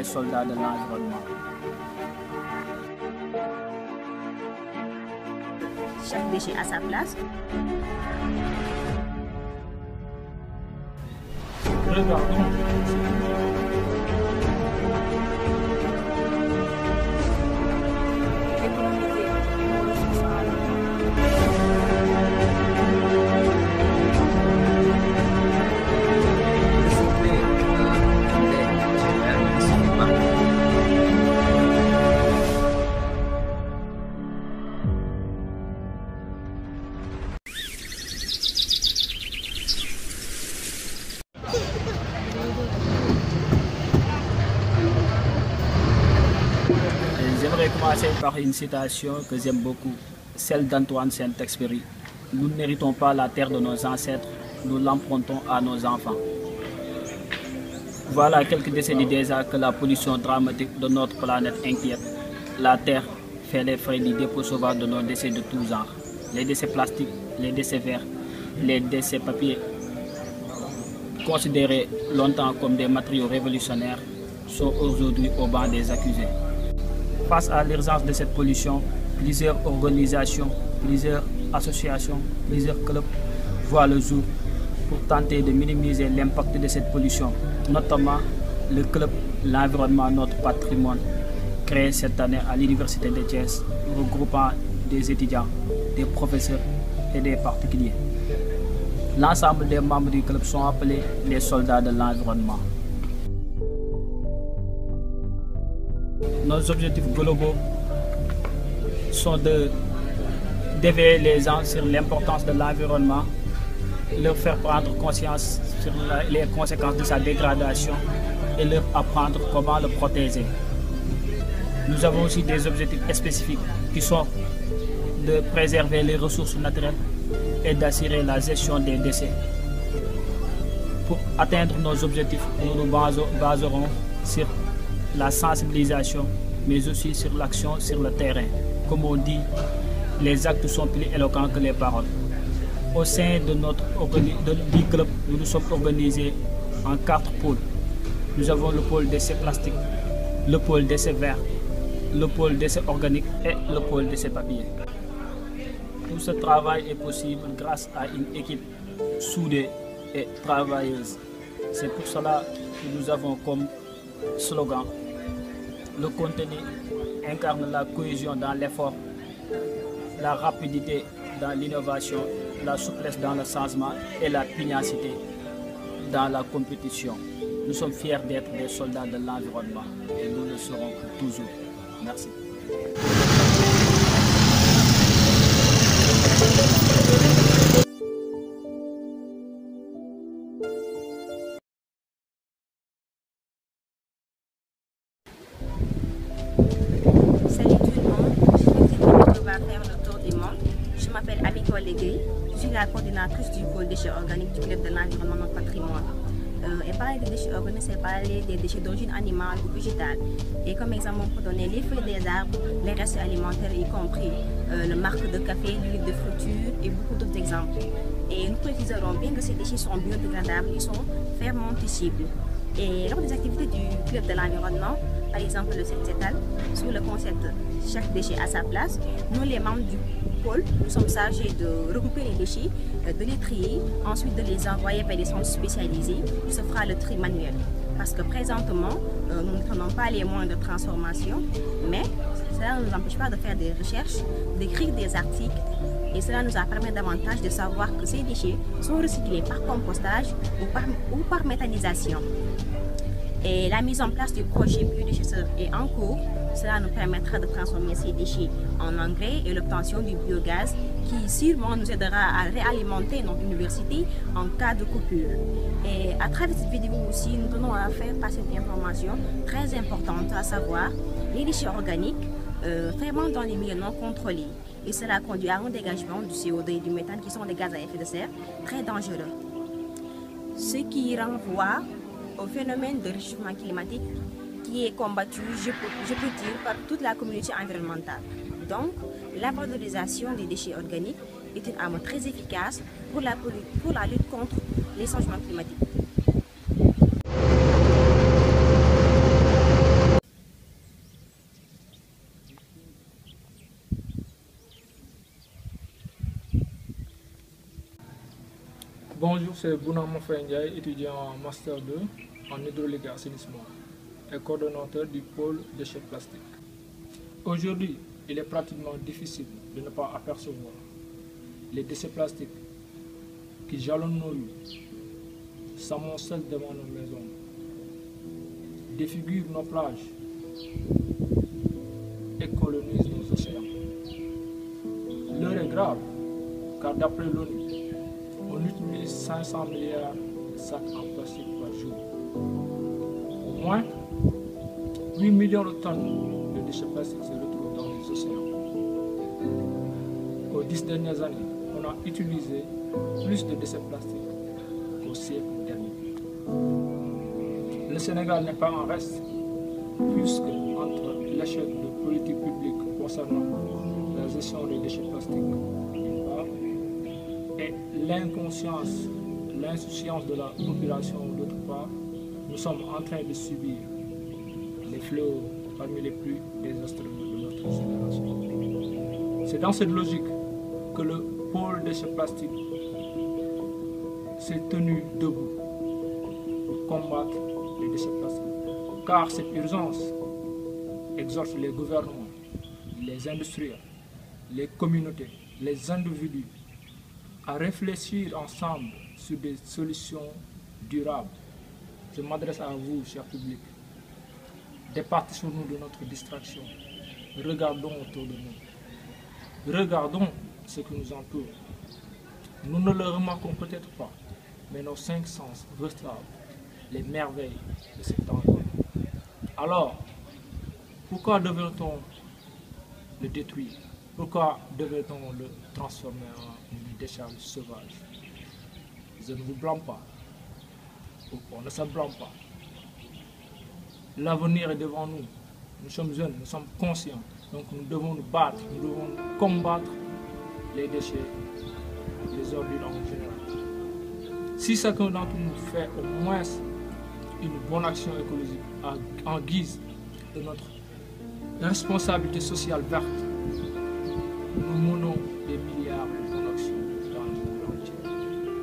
des soldats de l'environnement. Chaque déchet à sa place. Regardons. J'aimerais commencer par une citation que j'aime beaucoup, celle d'Antoine Saint-Exupéry. Nous ne méritons pas la terre de nos ancêtres, nous l'empruntons à nos enfants. Voilà quelques décennies déjà que la pollution dramatique de notre planète inquiète. La terre fait les frais du dépôt sauvage de nos déchets de tous genres. Les déchets plastiques, les déchets verts, les déchets papier, considérés longtemps comme des matériaux révolutionnaires, sont aujourd'hui au banc des accusés. Face à l'urgence de cette pollution, plusieurs organisations, plusieurs associations, plusieurs clubs voient le jour pour tenter de minimiser l'impact de cette pollution, notamment le club L'Environnement Notre Patrimoine, créé cette année à l'Université de Thiès, regroupant des étudiants, des professeurs et des particuliers. L'ensemble des membres du club sont appelés les soldats de l'environnement. Nos objectifs globaux sont d'éveiller les gens sur l'importance de l'environnement, leur faire prendre conscience sur les conséquences de sa dégradation et leur apprendre comment le protéger. Nous avons aussi des objectifs spécifiques qui sont de préserver les ressources naturelles et d'assurer la gestion des déchets. Pour atteindre nos objectifs, nous nous baserons sur la sensibilisation, mais aussi sur l'action sur le terrain. Comme on dit, les actes sont plus éloquents que les paroles. Au sein de du club, nous nous sommes organisés en 4 pôles. Nous avons le pôle déchets plastiques, le pôle déchets verts, le pôle déchets organiques et le pôle déchets papier. Tout ce travail est possible grâce à une équipe soudée et travailleuse. C'est pour cela que nous avons comme slogan: le contenu incarne la cohésion dans l'effort, la rapidité dans l'innovation, la souplesse dans le changement et la pugnacité dans la compétition. Nous sommes fiers d'être des soldats de l'environnement et nous le serons pour toujours. Merci. Salut tout le monde, je vais faire le tour du monde. Je m'appelle Abiko Legui, je suis la coordinatrice du pôle déchets organiques du club de l'environnement Notre Patrimoine. Et parler des déchets organiques, c'est parler des déchets d'origine animale ou végétale. Et comme exemple, on peut donner les feuilles des arbres, les restes alimentaires, y compris le marc de café, l'huile de friture et beaucoup d'autres exemples. Et nous préciserons bien que ces déchets sont biodégradables, ils sont fermentescibles. Et lors des activités du club de l'environnement, par exemple le CETAL, sur le concept chaque déchet à sa place, nous les membres du pôle, nous sommes chargés de regrouper les déchets, de les trier, ensuite de les envoyer vers des centres spécialisés où se fera le tri manuel. Parce que présentement, nous ne prenons pas les moyens de transformation, mais cela ne nous empêche pas de faire des recherches, d'écrire des articles, et cela nous a permis davantage de savoir que ces déchets sont recyclés par compostage ou par méthanisation. Et la mise en place du projet biodéchetseur est en cours. Cela nous permettra de transformer ces déchets en engrais et l'obtention du biogaz qui sûrement nous aidera à réalimenter notre université en cas de coupure. Et à travers cette vidéo aussi, nous tenons à faire passer une information très importante, à savoir les déchets organiques fermentent dans les milieux non contrôlés. Et cela conduit à un dégagement du CO2 et du méthane qui sont des gaz à effet de serre très dangereux. Ce qui renvoie au phénomène de réchauffement climatique qui est combattu, je peux dire, par toute la communauté environnementale. Donc, la valorisation des déchets organiques est une arme très efficace pour la lutte contre les changements climatiques. Bonjour, c'est Bounama Ndiaye, étudiant en Master 2 en hydraulique et assainissement et coordonnateur du pôle déchets plastiques. Aujourd'hui, il est pratiquement difficile de ne pas apercevoir les déchets plastiques qui jalonnent nos rues, s'amoncellent devant nos maisons, défigurent nos plages et colonisent nos océans. L'heure est grave, car d'après l'ONU, on utilise 500 milliards de sacs en plastique par jour. Au moins, 8 millions de tonnes de déchets plastiques se retrouvent dans les océans. Aux 10 dernières années, on a utilisé plus de déchets plastiques qu'au siècle dernier. Le Sénégal n'est pas en reste, puisque entre l'échec de politiques publiques concernant la gestion des déchets plastiques, d'une part, et l'inconscience, l'insouciance de la population d'autre part, nous sommes en train de subir les fléaux parmi les plus désastreux de notre génération. C'est dans cette logique que le pôle déchets plastiques s'est tenu debout pour combattre les déchets plastiques. Car cette urgence exhorte les gouvernements, les industriels, les communautés, les individus à réfléchir ensemble sur des solutions durables. Je m'adresse à vous, cher public. Départissons-nous de notre distraction. Regardons autour de nous. Regardons ce qui nous entoure. Nous ne le remarquons peut-être pas, mais nos 5 sens reçoivent les merveilles de cet environnement. Alors, pourquoi devrait-on le détruire? Pourquoi devrait-on le transformer en une décharge sauvage? Je ne vous blâme pas. On ne se blâme pas. L'avenir est devant nous. Nous sommes jeunes, nous sommes conscients. Donc nous devons nous battre, nous devons combattre les déchets, les ordures en général. Si chacun d'entre nous fait au moins une bonne action écologique en guise de notre responsabilité sociale verte, nous menons des milliards de bonnes actions dans le monde entier.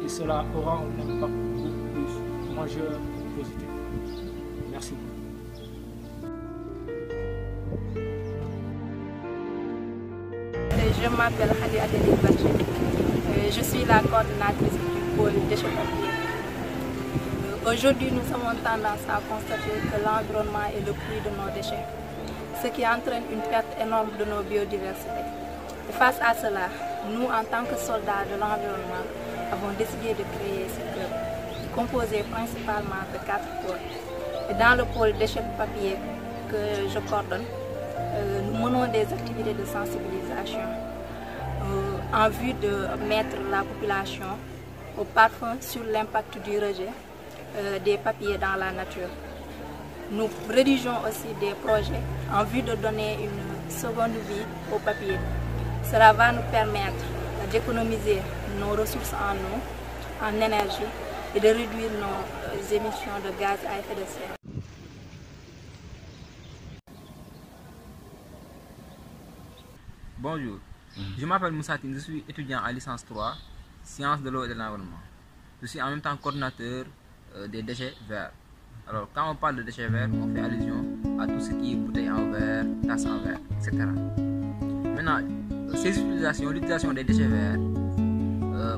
Et cela aura un impact beaucoup plus majeur et positif. Merci beaucoup. Je m'appelle Khady Adélie Badji. Je suis la coordinatrice du pôle déchets papier. Aujourd'hui, nous avons tendance à constater que l'environnement est le puits de nos déchets, ce qui entraîne une perte énorme de nos biodiversités. Et face à cela, nous, en tant que soldats de l'environnement, avons décidé de créer ce club, composé principalement de 4 pôles. Et dans le pôle déchets papier que je coordonne, nous menons des activités de sensibilisation en vue de mettre la population au parfum sur l'impact du rejet des papiers dans la nature. Nous rédigeons aussi des projets en vue de donner une seconde vie au papier. Cela va nous permettre d'économiser nos ressources en eau, en énergie et de réduire nos émissions de gaz à effet de serre. Bonjour, je m'appelle Moussa Tine, je suis étudiant à licence 3, sciences de l'eau et de l'environnement. Je suis en même temps coordinateur des déchets verts. Alors, quand on parle de déchets verts, on fait allusion à tout ce qui est bouteilles en verre, tasses en verre, etc. Maintenant, l'utilisation des déchets verts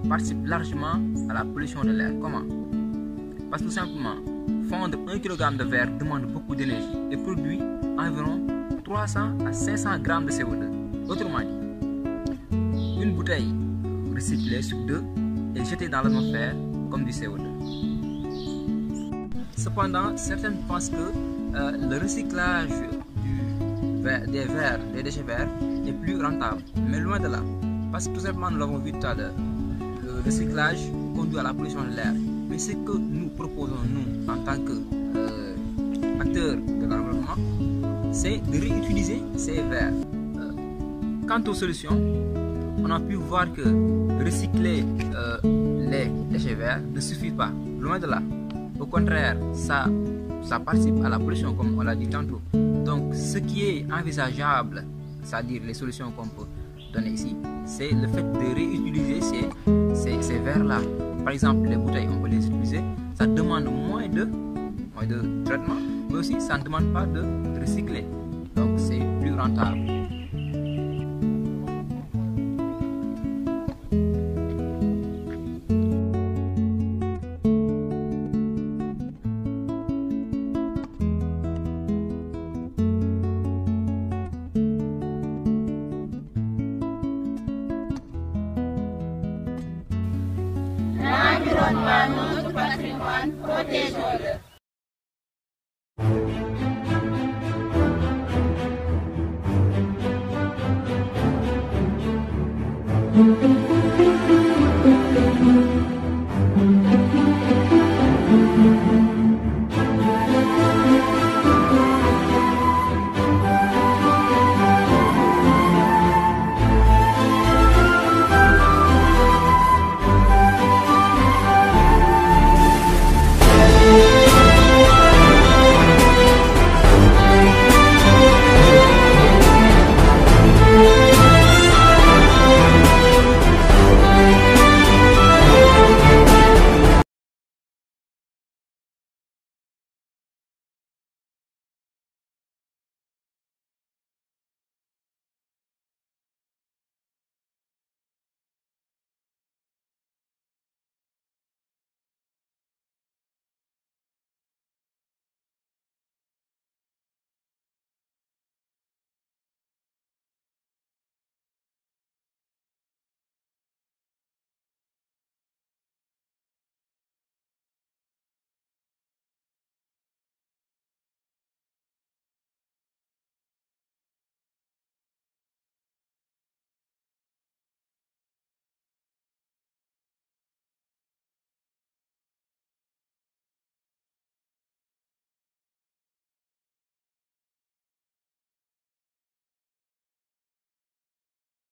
participe largement à la pollution de l'air. Comment? Parce que tout simplement, fondre 1 kg de verre demande beaucoup d'énergie et produit environ 300 à 500 grammes de CO2. Autrement dit, une bouteille recyclée sur 2 est jetée dans l'atmosphère comme du CO2. Cependant, certains pensent que le recyclage des déchets verts est plus rentable, mais loin de là. Parce que tout simplement, nous l'avons vu tout à l'heure, le recyclage conduit à la pollution de l'air. Mais ce que nous proposons, nous, en tant qu'acteurs de l'environnement, c'est de réutiliser ces verres. Quant aux solutions, on a pu voir que recycler les déchets verts ne suffit pas, loin de là. Au contraire, ça participe à la pollution, comme on l'a dit tantôt. Donc, ce qui est envisageable, c'est-à-dire les solutions qu'on peut donner ici, c'est le fait de réutiliser ces verres-là par exemple, les bouteilles, on peut les utiliser. Ça demande moins de traitement, mais aussi ça ne demande pas de recycler. Donc c'est plus rentable. L'environnement, notre patrimoine, protégeons-le. Thank you.